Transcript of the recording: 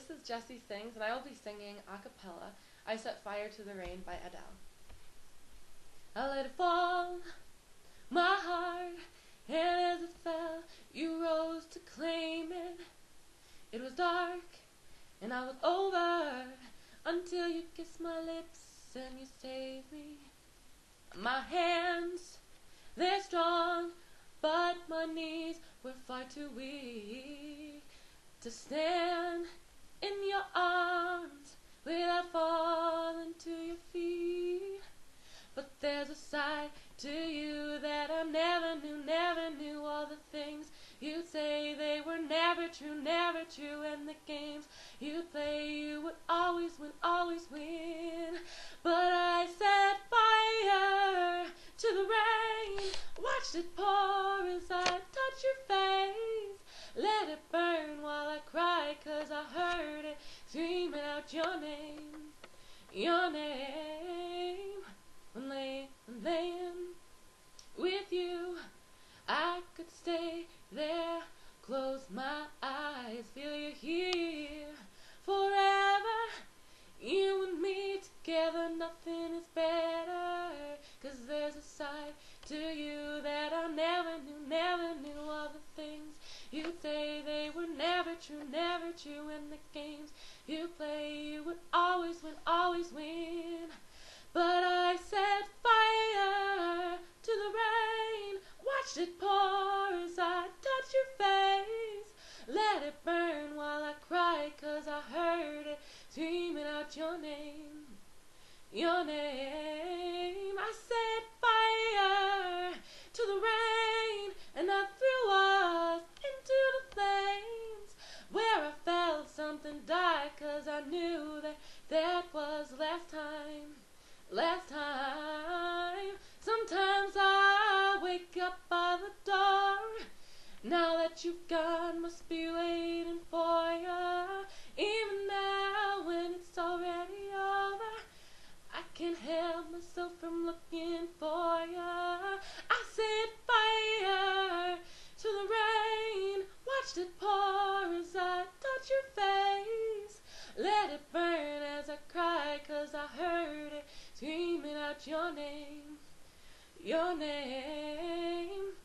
this is Jessie Sings, and I will be singing a cappella I Set Fire to the Rain by Adele. I let it fall, my heart, and as it fell, you rose to claim it. It was dark, and I was over, until you kissed my lips and you saved me. My hands, they're strong, but my knees were far too weak to stand in your arms without falling to your feet. But there's a side to you that I never knew all the things you'd say, they were never true, and the games you'd play, you would always win. But I set fire to the rain, watched it pour as I touched your face, let it burn while I cried, 'cause I heard it screaming out your name, your name. When laying with you, I could stay there, close my eyes, feel you here forever. You and me together, nothing is better, 'cause there's a side to you that I never knew all the things you'd say, they were never true, and the games you play, you would always win. But I set fire to the rain, watched it pour as I touched your face, let it burn while I cried, 'cause I heard it screaming out your name, your name. I set fire to the rain, and I threw us into the flames, where I felt something die, 'cause I knew that was last time. Sometimes I wake up by the door, now that you've gone, must be waiting for you. Even now when it's already over, I can't help myself from looking for you. I set fire to the rain, watched it pour as I touched your face, let it burn as I cried, 'cause I heard it screaming out your name, your name.